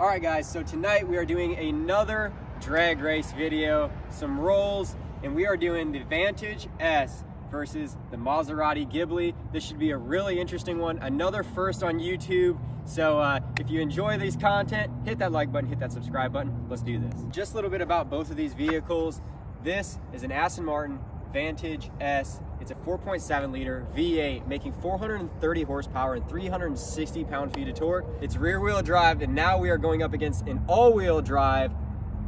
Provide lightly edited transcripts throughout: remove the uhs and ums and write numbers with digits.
All right guys, so tonight we are doing another drag race video, some rolls, and we are doing the Vantage S versus the Maserati Ghibli. This should be a really interesting one, another first on YouTube. So if you enjoy these content, hit that like button, hit that subscribe button. Let's do this. Just a little bit about both of these vehicles. This is an Aston Martin Vantage S. It's a 4.7 liter V8 making 430 horsepower and 360 pound-feet of torque. It's rear wheel drive, and now we are going up against an all-wheel drive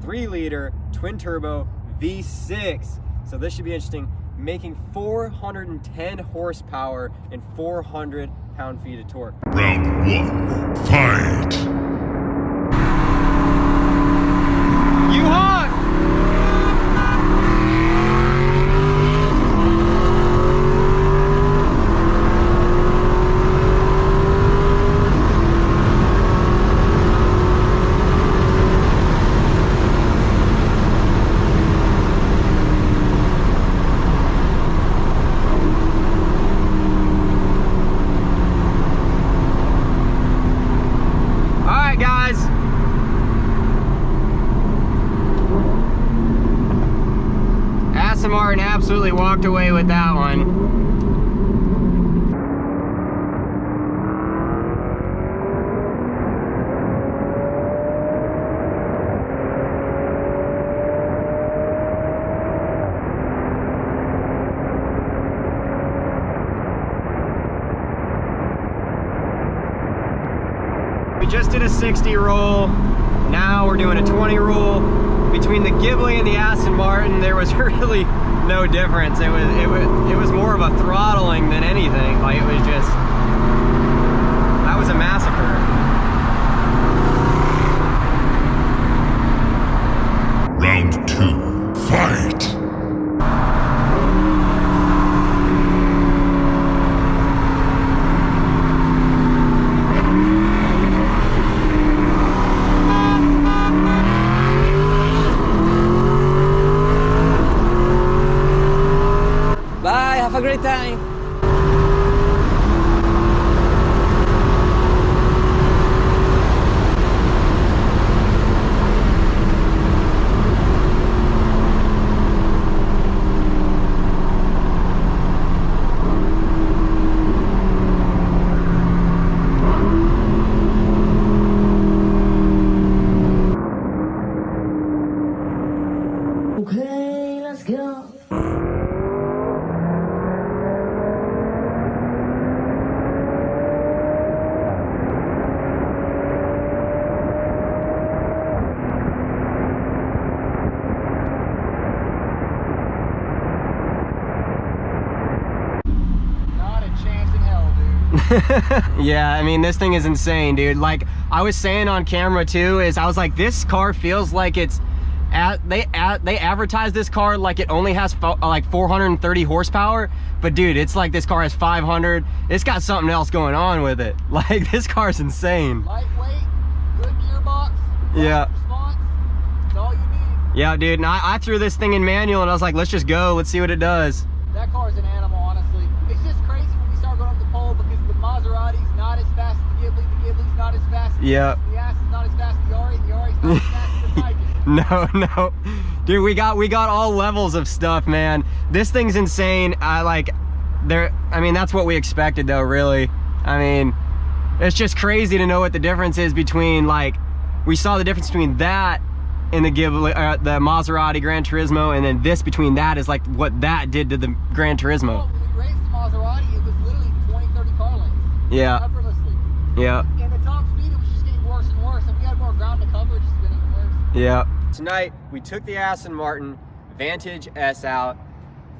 3 liter twin turbo V6. So this should be interesting, making 410 horsepower and 400 pound-feet of torque. Round 1, fight! You hot! Guys, Aston Martin absolutely walked away with that one. We just did a 60 roll, now we're doing a 20 roll. Between the Ghibli and the Aston Martin, there was really no difference. It was more of a throttling than anything. Like, it was just, that was a massacre. Round 2, fight! Bye, have a great time. Okay, let's go. Yeah, I mean, this thing is insane, dude. Like I was saying on camera too, is I was like, this car feels like it's they advertise this car like it only has like 430 horsepower, but dude, it's like this car has 500. It's got something else going on with it. Like, this car's insane. Lightweight, good gearbox, yeah, response, that's all you need. Yeah, dude, and I threw this thing in manual and I was like, let's just go, let's see what it does. That car's an animal, honestly. It's just crazy when we start going up the pole because the Maserati's not as fast as the Ghibli's not as fast as the Aston's not as fast as the Ari's not as fast as the Titan. No, dude, we got all levels of stuff, man. This thing's insane. I mean, that's what we expected though, really. I mean, it's just crazy to know what the difference is between, like, we saw the difference between that and the Ghibli, the Maserati Gran Turismo, and then this between that is like what that did to the Gran Turismo. Well, when we raced the Maserati, it was literally 20-30 car lengths. Yeah. Effortlessly. Yeah. And the top speed, it was just getting worse and worse, and we had more ground to cover, just getting worse. Yeah. Tonight, we took the Aston Martin Vantage S out,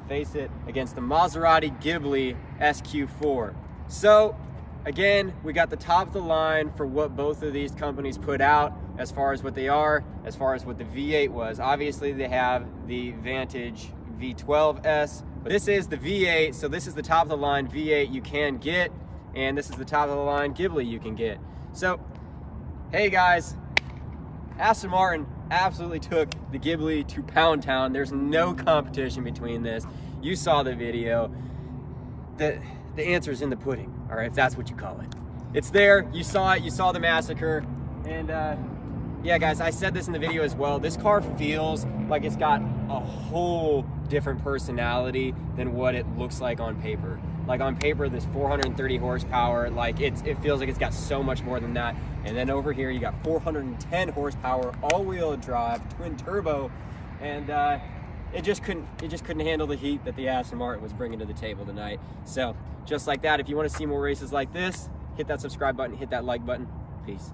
face it against the Maserati Ghibli SQ4. So, again, we got the top of the line for what both of these companies put out, as far as what they are, as far as what the V8 was. Obviously, they have the Vantage V12S, but this is the V8, so this is the top of the line V8 you can get, and this is the top of the line Ghibli you can get. So, hey guys, Aston Martin absolutely took the Ghibli to Pound Town. There's no competition between this. You saw the video. The answer's in the pudding, all right, if that's what you call it. It's there, you saw it, you saw the massacre, and yeah, guys, I said this in the video as well. This car feels like it's got a whole different personality than what it looks like on paper. Like on paper, this 430 horsepower, like it feels like it's got so much more than that. And then over here, you got 410 horsepower, all-wheel drive, twin turbo, and it just couldn't handle the heat that the Aston Martin was bringing to the table tonight. So just like that, if you want to see more races like this, hit that subscribe button, hit that like button. Peace.